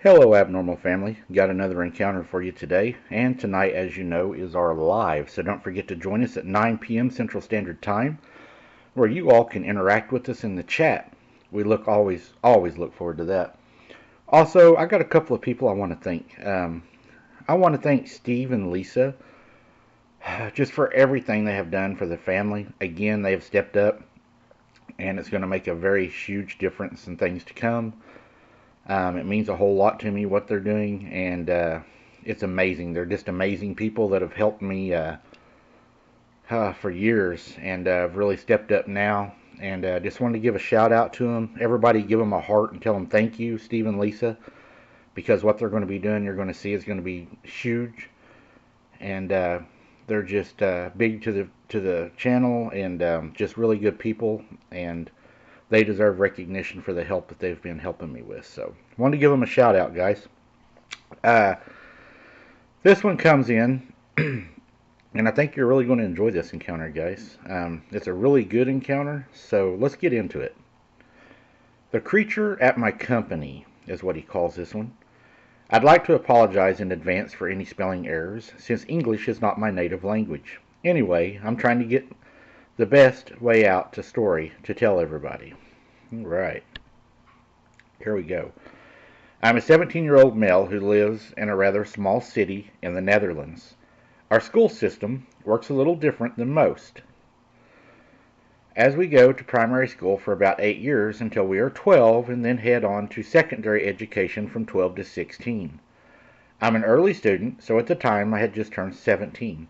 Hello, Abnormal Family. Got another encounter for you today, and tonight, as you know, is our live, so don't forget to join us at 9 p.m. Central Standard Time, where you all can interact with us in the chat. We always look forward to that. Also, I got a couple of people I want to thank. I want to thank Steve and Lisa just for everything they have done for the family. Again, they have stepped up, and it's going to make a very huge difference in things to come. It means a whole lot to me what they're doing, and it's amazing. They're just amazing people that have helped me for years, and have really stepped up now. And just wanted to give a shout out to them. Everybody, give them a heart and tell them thank you, Steve and Lisa, because what they're going to be doing, you're going to see, is going to be huge. And they're just big to the channel, and just really good people. And they deserve recognition for the help that they've been helping me with. So, I wanted to give them a shout out, guys. Uh, this one comes in, and I think you're really going to enjoy this encounter, guys. It's a really good encounter, so let's get into it. The creature at my company is what he calls this one. I'd like to apologize in advance for any spelling errors, since English is not my native language. Anyway, I'm trying to get the best way out to story to tell everybody. Alright, here we go. I'm a 17-year-old male who lives in a rather small city in the Netherlands. Our school system works a little different than most, as we go to primary school for about 8 years until we are 12 and then head on to secondary education from 12 to 16. I'm an early student, so at the time I had just turned 17.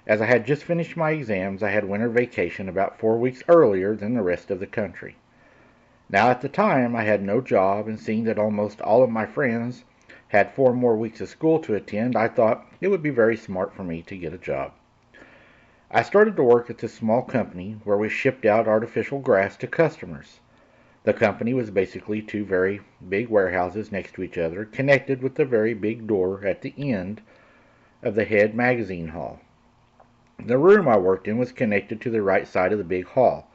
As I had just finished my exams, I had winter vacation about 4 weeks earlier than the rest of the country. Now at the time I had no job, and seeing that almost all of my friends had 4 more weeks of school to attend, I thought it would be very smart for me to get a job. I started to work at this small company where we shipped out artificial grass to customers. The company was basically 2 very big warehouses next to each other, connected with a very big door at the end of the head magazine hall. The room I worked in was connected to the right side of the big hall.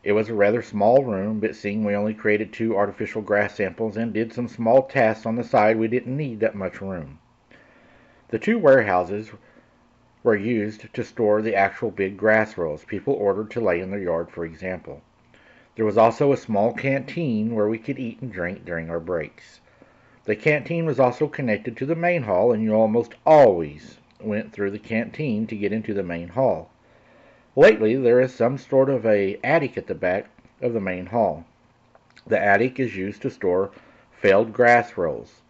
It was a rather small room, but seeing we only created 2 artificial grass samples and did some small tasks on the side, we didn't need that much room. The 2 warehouses were used to store the actual big grass rolls people ordered to lay in their yard, for example. There was also a small canteen where we could eat and drink during our breaks. The canteen was also connected to the main hall, and you almost always went through the canteen to get into the main hall. Lately, there is some sort of a attic at the back of the main hall. The attic is used to store failed grass rolls,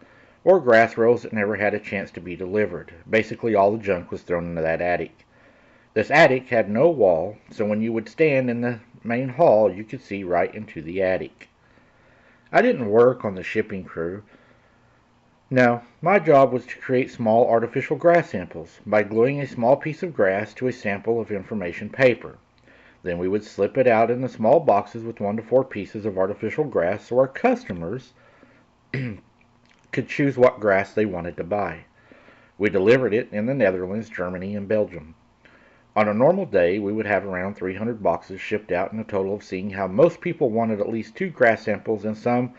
or grass rolls that never had a chance to be delivered. Basically, all the junk was thrown into that attic. This attic had no wall, so when you would stand in the main hall, you could see right into the attic. I didn't work on the shipping crew. No, my job was to create small artificial grass samples by gluing a small piece of grass to a sample of information paper. Then we would slip it out in the small boxes with 1 to 4 pieces of artificial grass so our customers could choose what grass they wanted to buy. We delivered it in the Netherlands, Germany, and Belgium. On a normal day, we would have around 300 boxes shipped out in a total of, seeing how most people wanted at least 2 grass samples and some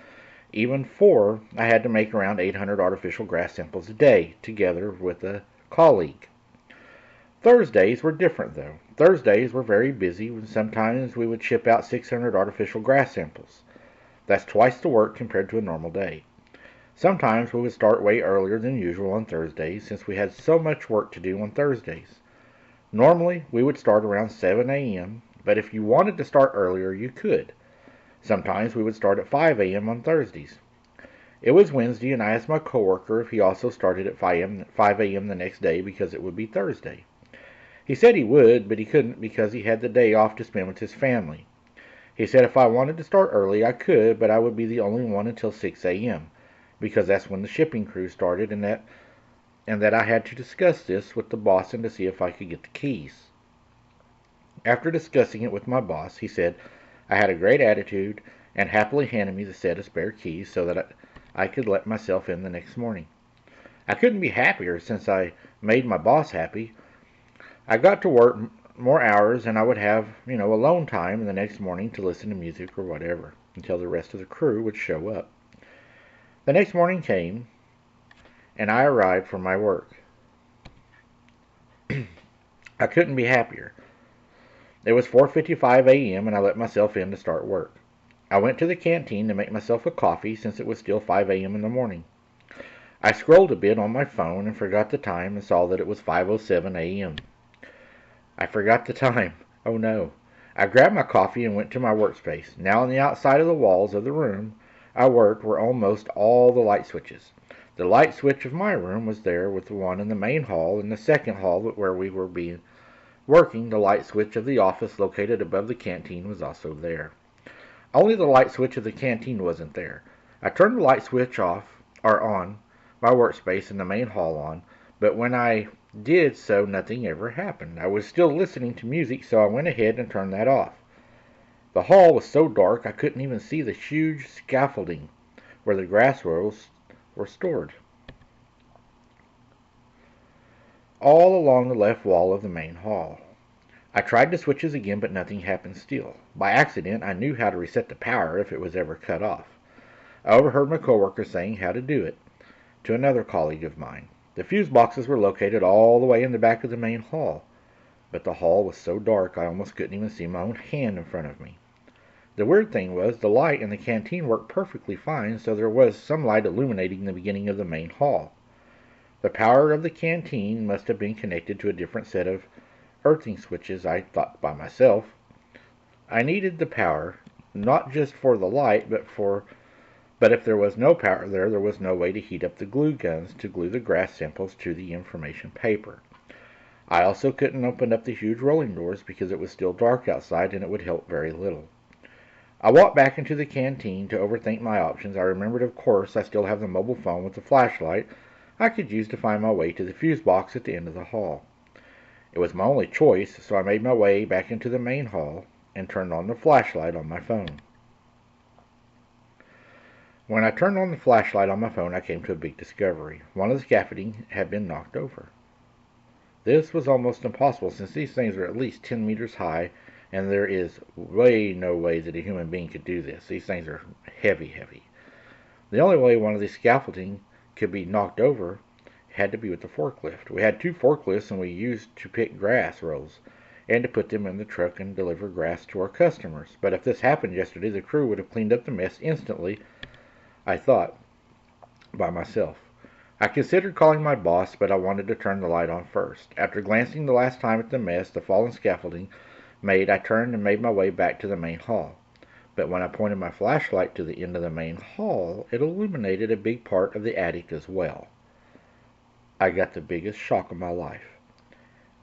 even 4, I had to make around 800 artificial grass samples a day, together with a colleague. Thursdays were different, though. Thursdays were very busy, and sometimes we would ship out 600 artificial grass samples. That's twice the work compared to a normal day. Sometimes we would start way earlier than usual on Thursdays, since we had so much work to do on Thursdays. Normally, we would start around 7 a.m., but if you wanted to start earlier, you could. Sometimes we would start at 5 a.m. on Thursdays. It was Wednesday, and I asked my coworker if he also started at 5 a.m. the next day because it would be Thursday. He said he would, but he couldn't because he had the day off to spend with his family. He said if I wanted to start early, I could, but I would be the only one until 6 a.m., because that's when the shipping crew started, and that I had to discuss this with the boss and to see if I could get the keys. After discussing it with my boss, he said I had a great attitude and happily handed me the set of spare keys so that I could let myself in the next morning. I couldn't be happier since I made my boss happy. I got to work more hours, and I would have, alone time the next morning to listen to music or whatever until the rest of the crew would show up. The next morning came, and I arrived for my work. I couldn't be happier. It was 4:55 a.m. and I let myself in to start work. I went to the canteen to make myself a coffee since it was still 5 a.m. in the morning. I scrolled a bit on my phone and forgot the time and saw that it was 5:07 a.m. I forgot the time. Oh no. I grabbed my coffee and went to my workspace. Now on the outside of the walls of the room I worked were almost all the light switches. The light switch of my room was there with the one in the main hall. In the second hall where we were working, the light switch of the office located above the canteen was also there. Only the light switch of the canteen wasn't there. I turned the light switch on my workspace in the main hall on, but when I did so, nothing ever happened. I was still listening to music, so I went ahead and turned that off. The hall was so dark I couldn't even see the huge scaffolding where the grass rolls were stored. All along the left wall of the main hall. I tried the switches again, but nothing happened still. By accident, I knew how to reset the power if it was ever cut off. I overheard my coworker saying how to do it to another colleague of mine. The fuse boxes were located all the way in the back of the main hall, but the hall was so dark I almost couldn't even see my own hand in front of me. The weird thing was the light in the canteen worked perfectly fine, so there was some light illuminating the beginning of the main hall. The power of the canteen must have been connected to a different set of earthing switches, I thought by myself. I needed the power, not just for the light, but if there was no power there was no way to heat up the glue guns to glue the grass samples to the information paper. I also couldn't open up the huge rolling doors because it was still dark outside and it would help very little. I walked back into the canteen to overthink my options. I remembered, of course, I still have the mobile phone with the flashlight I could use to find my way to the fuse box at the end of the hall. It was my only choice, so I made my way back into the main hall and turned on the flashlight on my phone. When I turned on the flashlight on my phone, I came to a big discovery. One of the scaffolding had been knocked over. This was almost impossible since these things are at least 10 meters high, and there is no way that a human being could do this. These things are heavy. The only way one of these scaffolding could be knocked over had to be with the forklift. We had 2 forklifts, and we used to pick grass rolls and to put them in the truck and deliver grass to our customers. But if this happened yesterday, the crew would have cleaned up the mess instantly, I thought by myself. I considered calling my boss, but I wanted to turn the light on first. After glancing the last time at the mess the fallen scaffolding made, I turned and made my way back to the main hall. But when I pointed my flashlight to the end of the main hall, it illuminated a big part of the attic as well. I got the biggest shock of my life.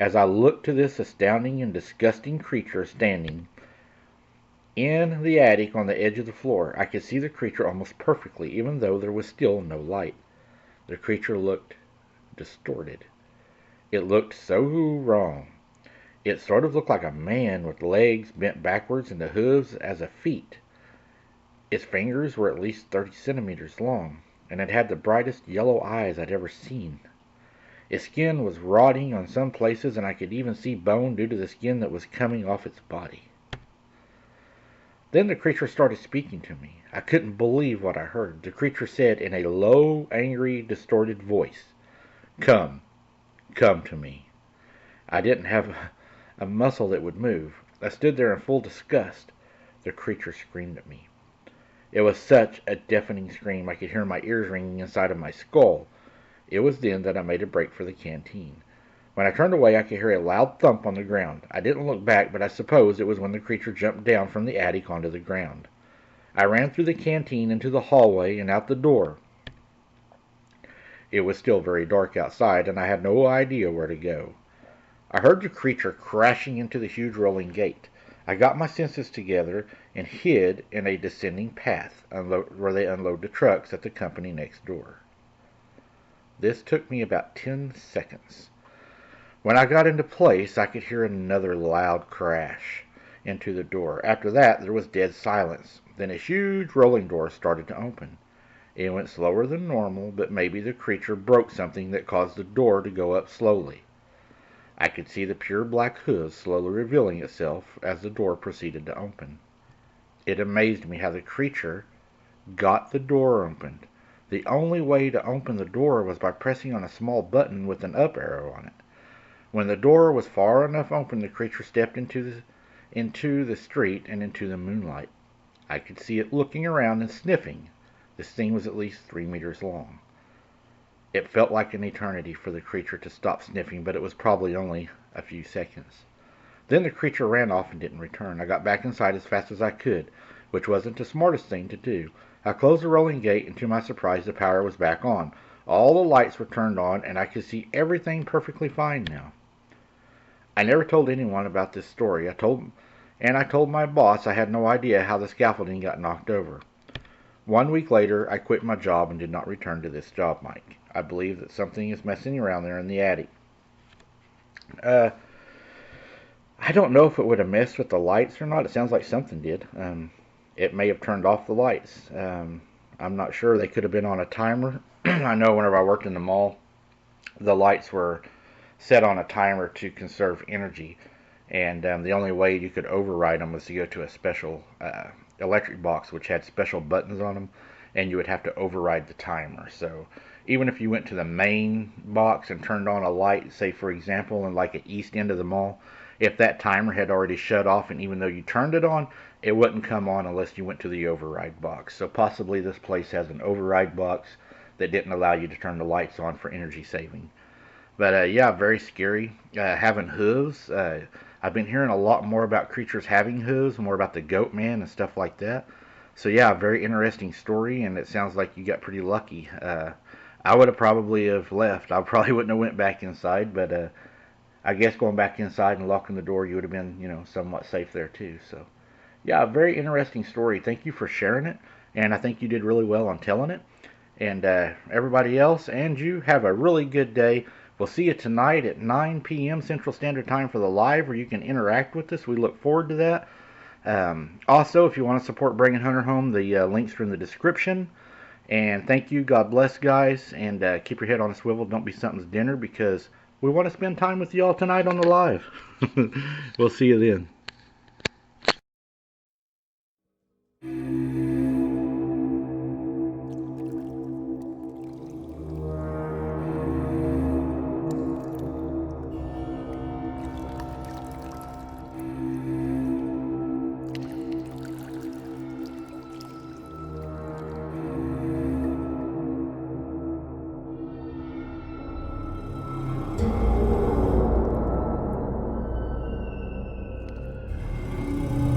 As I looked to this astounding and disgusting creature standing in the attic on the edge of the floor, I could see the creature almost perfectly, even though there was still no light. The creature looked distorted. It looked so wrong. It sort of looked like a man with legs bent backwards and the hooves as a feet. Its fingers were at least 30 centimeters long, and it had the brightest yellow eyes I'd ever seen. Its skin was rotting on some places, and I could even see bone due to the skin that was coming off its body. Then the creature started speaking to me. I couldn't believe what I heard. The creature said in a low, angry, distorted voice, "Come to me." I didn't have a muscle that would move. I stood there in full disgust. The creature screamed at me. It was such a deafening scream I could hear my ears ringing inside of my skull. It was then that I made a break for the canteen. When I turned away, I could hear a loud thump on the ground. I didn't look back, but I suppose it was when the creature jumped down from the attic onto the ground. I ran through the canteen into the hallway and out the door. It was still very dark outside, and I had no idea where to go. I heard the creature crashing into the huge rolling gate. I got my senses together and hid in a descending path where they unload the trucks at the company next door. This took me about 10 seconds. When I got into place, I could hear another loud crash into the door. After that, there was dead silence. Then a huge rolling door started to open. It went slower than normal, but maybe the creature broke something that caused the door to go up slowly. I could see the pure black hooves slowly revealing itself as the door proceeded to open. It amazed me how the creature got the door opened. The only way to open the door was by pressing on a small button with an up arrow on it. When the door was far enough open, the creature stepped into the street and into the moonlight. I could see it looking around and sniffing. This thing was at least 3 meters long. It felt like an eternity for the creature to stop sniffing, but it was probably only a few seconds. Then the creature ran off and didn't return. I got back inside as fast as I could, which wasn't the smartest thing to do. I closed the rolling gate, and to my surprise, the power was back on. All the lights were turned on, and I could see everything perfectly fine now. I never told anyone about this story. I told my boss I had no idea how the scaffolding got knocked over. 1 week later, I quit my job and did not return to this job, Mike. I believe that something is messing around there in the attic. I don't know if it would have messed with the lights or not. It sounds like something did. It may have turned off the lights. I'm not sure. They could have been on a timer. I know whenever I worked in the mall, the lights were set on a timer to conserve energy, and the only way you could override them was to go to a special electric box which had special buttons on them, and you would have to override the timer. So even if you went to the main box and turned on a light, say for example in like an east end of the mall, if that timer had already shut off and even though you turned it on, it wouldn't come on unless you went to the override box. So possibly this place has an override box that didn't allow you to turn the lights on for energy saving. But yeah, very scary. Having hooves. I've been hearing a lot more about creatures having hooves, more about the goat man and stuff like that. So yeah, very interesting story, and it sounds like you got pretty lucky. I would have probably have left. I probably wouldn't have went back inside, but I guess going back inside and locking the door, you would have been, somewhat safe there too. So yeah, very interesting story. Thank you for sharing it, and I think you did really well on telling it. And everybody else and you have a really good day. We'll see you tonight at 9 p.m. Central Standard Time for the live where you can interact with us. We look forward to that. Also, if you want to support Bringing Hunter Home, the links are in the description. And thank you. God bless, guys. And keep your head on a swivel. Don't be something's dinner because we want to spend time with you all tonight on the live. We'll see you then.